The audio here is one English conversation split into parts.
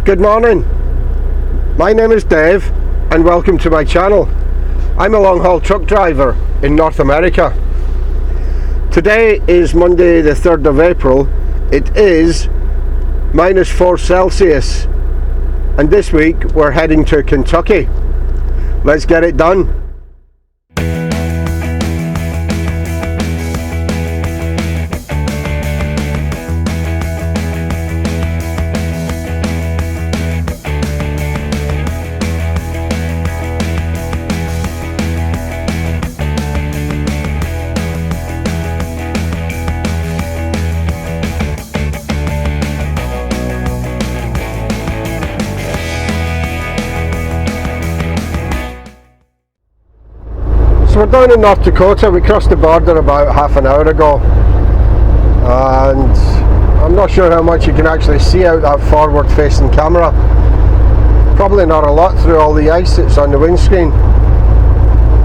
Good morning, my name is Dave and welcome to my channel. I'm a long haul truck driver in North America. Today is Monday the 3rd of April. It is -4 Celsius and this week we're heading to Kentucky. Let's get it done. So we're down in North Dakota. We crossed the border about half an hour ago and I'm not sure how much you can actually see out that forward facing camera. Probably not a lot through all the ice that's on the windscreen.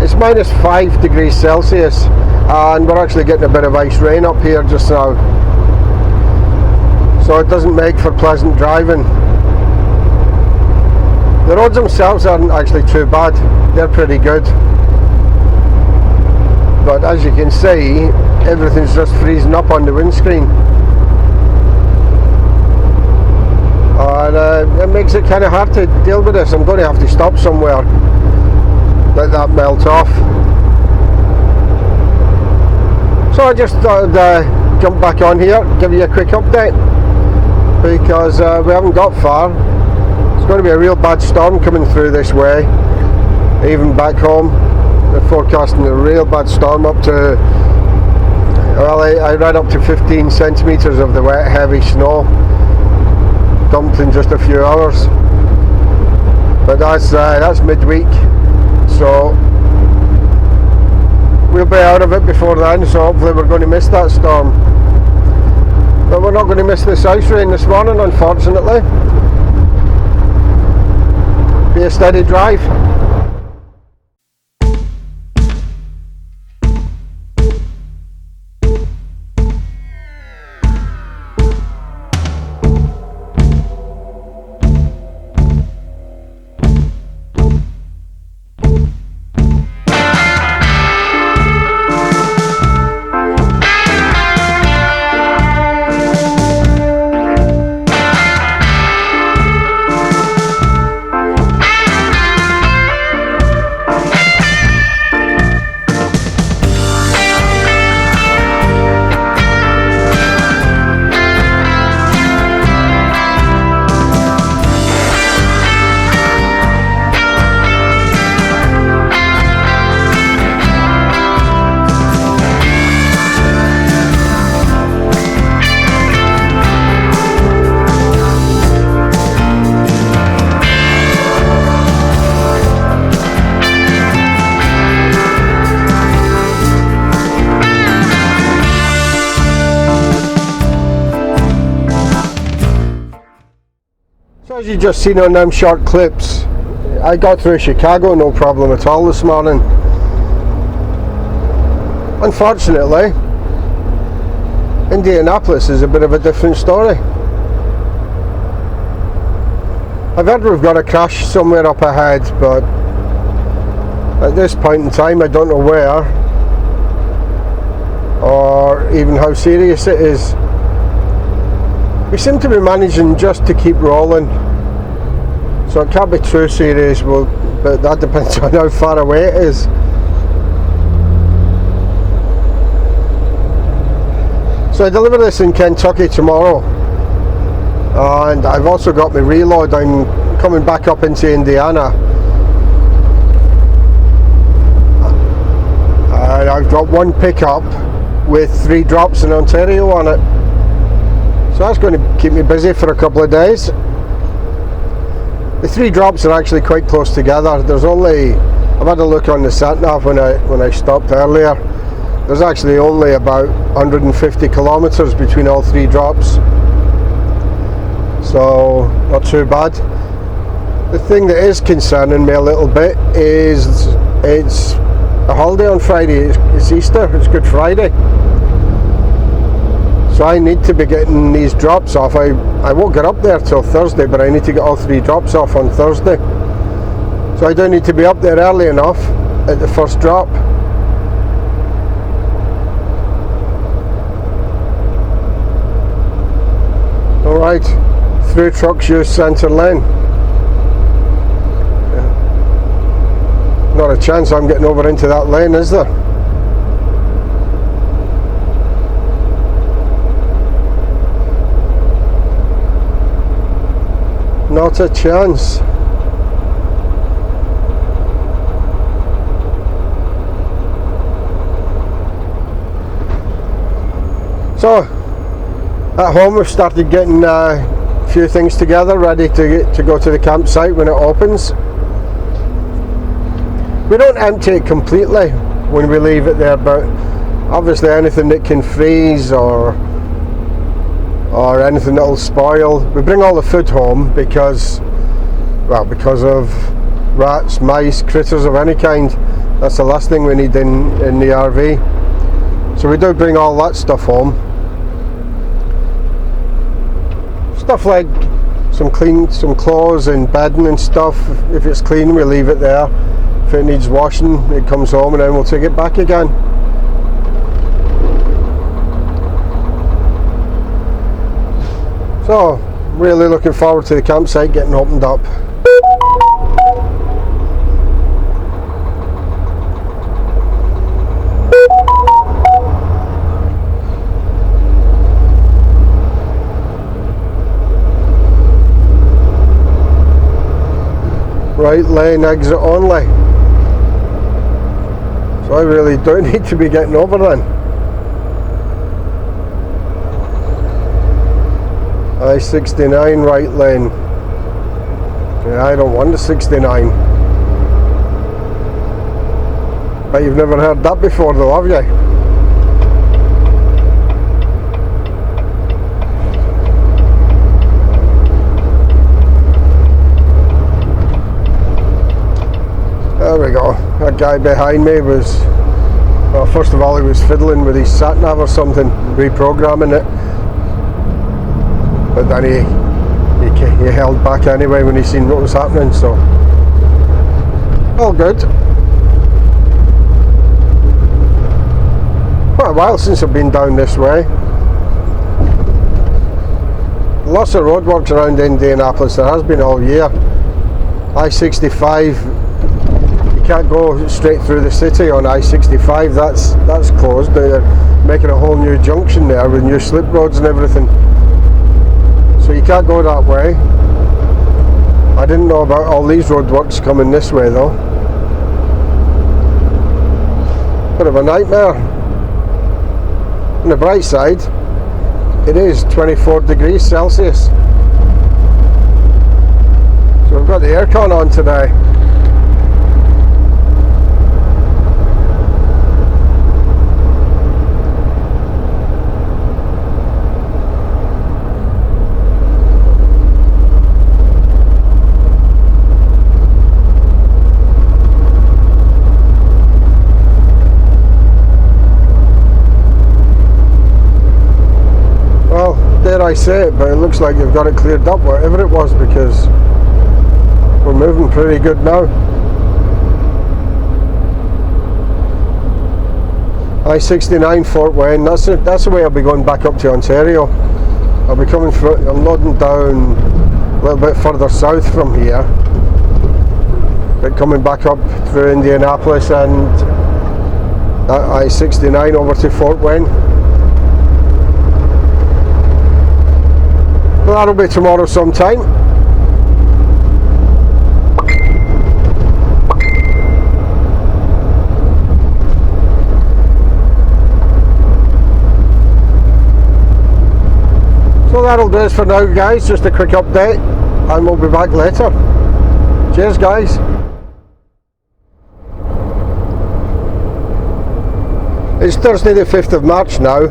It's -5 degrees Celsius and we're actually getting a bit of ice rain up here just now, so it doesn't make for pleasant driving. The roads themselves aren't actually too bad, they're pretty good. But as you can see, everything's just freezing up on the windscreen. And it makes it kind of hard to deal with this. I'm going to have to stop somewhere, let that melt off. So I just thought I'd jump back on here, give you a quick update, because we haven't got far. It's going to be a real bad storm coming through this way. Even back home, they're forecasting a real bad storm up to, well, I read up to 15 centimetres of the wet heavy snow dumped in just a few hours. But that's midweek, so we'll be out of it before then, so hopefully we're going to miss that storm. But we're not going to miss this ice rain this morning, unfortunately. Be a steady drive. As you just seen on them short clips, I got through Chicago no problem at all this morning. Unfortunately, Indianapolis is a bit of a different story. I've heard we've got a crash somewhere up ahead, but at this point in time I don't know where or even how serious it is. We seem to be managing just to keep rolling, so it can't be too serious, but that depends on how far away it is. So I deliver this in Kentucky tomorrow, and I've also got my reload. I'm coming back up into Indiana, and I've got one pickup with 3 drops in Ontario on it. So that's going to keep me busy for a couple of days. The 3 drops are actually quite close together. There's only, I've had a look on the sat nav when I stopped earlier. There's actually only about 150 kilometers between all 3 drops. So not too bad. The thing that is concerning me a little bit is it's a holiday on Friday. It's Easter, it's Good Friday. So I need to be getting these drops off. I won't get up there till Thursday, but I need to get all 3 drops off on Thursday. So I do need to be up there early enough at the first drop. Alright, through trucks use centre lane. Not a chance I'm getting over into that lane, is there? Not a chance. So, at home we've started getting a few things together, ready to go to the campsite when it opens. We don't empty it completely when we leave it there, but obviously anything that can freeze or anything that'll spoil, we bring all the food home because of rats, mice, critters of any kind. That's the last thing we need in the RV. So we do bring all that stuff home. Stuff like some clothes and bedding and stuff. If it's clean, we leave it there. If it needs washing, it comes home and then we'll take it back again. So, really looking forward to the campsite getting opened up. Right lane exit only. So I really do need to be getting over then. I-69 right lane. Yeah, I don't want the 69. But you've never heard that before though, have you? There we go. That guy behind me was, well, first of all he was fiddling with his sat-nav or something, reprogramming it. But then he held back anyway when he seen what was happening, so all good. Quite a while since I've been down this way. Lots of roadworks around Indianapolis, there has been all year. I-65, you can't go straight through the city on I-65, that's closed. They're making a whole new junction there with new slip roads and everything. So you can't go that way. I didn't know about all these roadworks coming this way though. Bit of a nightmare. On the bright side, it is 24 degrees Celsius. So we've got the aircon on today. Dare I say it, but it looks like you've got it cleared up wherever it was, because we're moving pretty good now. I-69 Fort Wayne, that's the way I'll be going back up to Ontario. I'll be coming through, I'm loading down a little bit further south from here, but coming back up through Indianapolis and I-69 over to Fort Wayne. Well, that'll be tomorrow sometime. So that'll do us for now, guys. Just a quick update, and we'll be back later. Cheers, guys. It's Thursday the 5th of March now,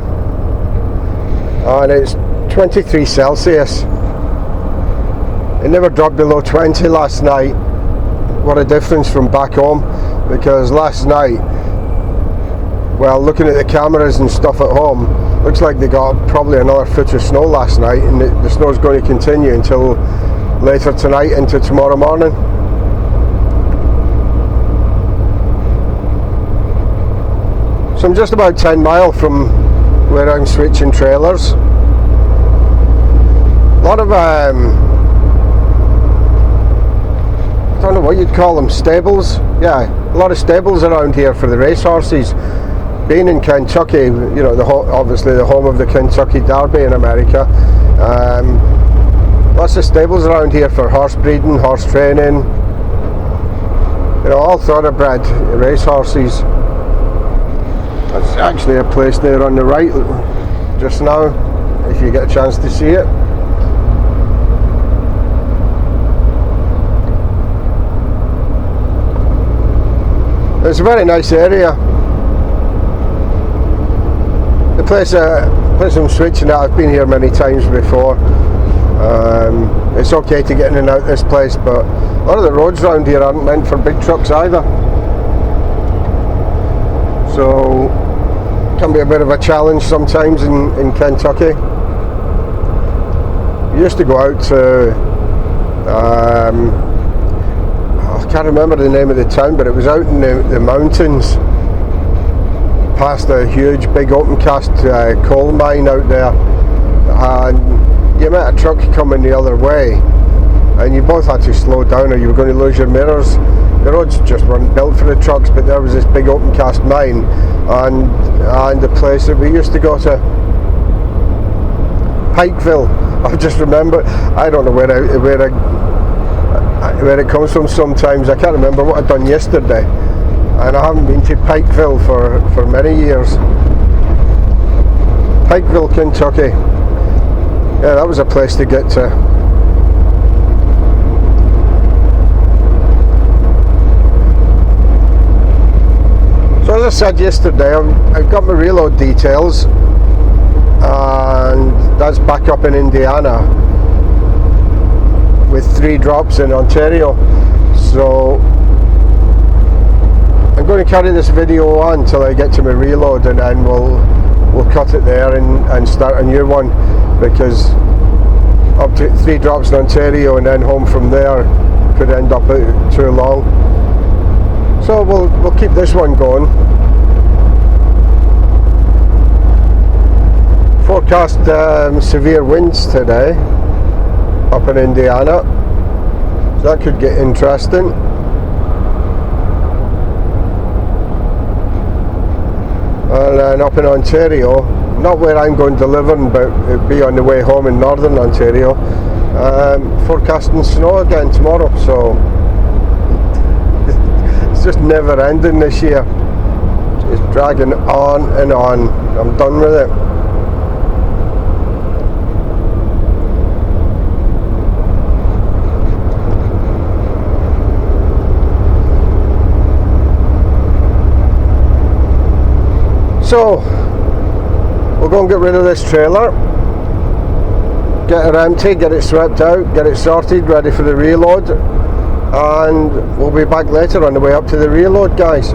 and it's 23 Celsius. It never dropped below 20 last night. What a difference from back home, because last night well, looking at the cameras and stuff at home, looks like they got probably another foot of snow last night, and the snow's going to continue until later tonight into tomorrow morning. So I'm just about 10 miles from where I'm switching trailers. A lot of I don't know what you'd call them, stables. Yeah, a lot of stables around here for the racehorses. Being in Kentucky, you know, obviously the home of the Kentucky Derby in America. Lots of stables around here for horse breeding, horse training. You know, all thoroughbred racehorses. That's actually a place there on the right just now, if you get a chance to see it. It's a very nice area. The place I'm switching at, I've been here many times before. It's okay to get in and out this place, but a lot of the roads around here aren't meant for big trucks either. So it can be a bit of a challenge sometimes in Kentucky. We used to go out to I can't remember the name of the town, but it was out in the mountains, past a huge big open cast coal mine out there, and you met a truck coming the other way, and you both had to slow down or you were going to lose your mirrors. The roads just weren't built for the trucks, but there was this big open cast mine, and the place that we used to go to, Pikeville. I just remember, I don't know where it comes from sometimes. I can't remember what I'd done yesterday, and I haven't been to Pikeville for many years. Pikeville, Kentucky. Yeah, that was a place to get to. So as I said yesterday, I've got my reload details, and that's back up in Indiana with 3 drops in Ontario. So I'm going to carry this video on until I get to my reload, and then we'll cut it there and start a new one, because up to 3 drops in Ontario and then home from there could end up too long. So we'll keep this one going. Forecast severe winds today up in Indiana, so that could get interesting. And then up in Ontario, not where I'm going delivering, but it'll be on the way home in northern Ontario, forecasting snow again tomorrow. So it's just never ending this year, just dragging on and on. I'm done with it. So we'll go and get rid of this trailer, get it empty, get it swept out, get it sorted, ready for the reload, and we'll be back later on the way up to the reload, guys.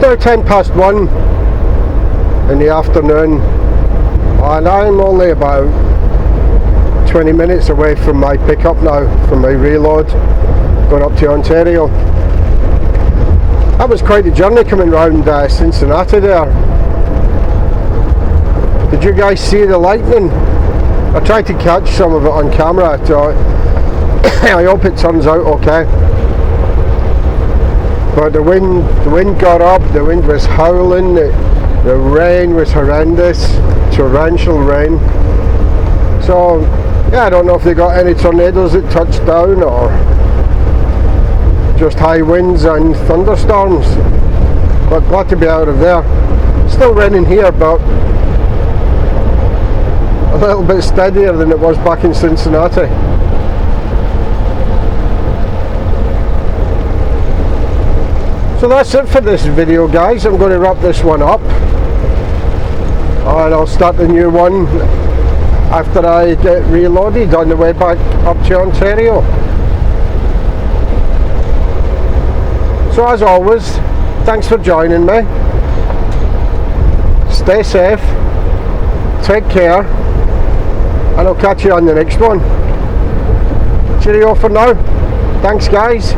now 1:10 in the afternoon, and I'm only about 20 minutes away from my pickup now, from my reload, going up to Ontario. That was quite a journey coming round Cincinnati there. Did you guys see the lightning? I tried to catch some of it on camera, so I hope it turns out okay. But the wind got up, the wind was howling, the rain was horrendous, torrential rain. So yeah, I don't know if they got any tornadoes that touched down or just high winds and thunderstorms. But glad to be out of there. Still raining here, but a little bit steadier than it was back in Cincinnati. So that's it for this video, guys. I'm going to wrap this one up, and I'll start the new one after I get reloaded on the way back up to Ontario. So as always, thanks for joining me. Stay safe, take care, and I'll catch you on the next one. Cheerio for now. Thanks, guys.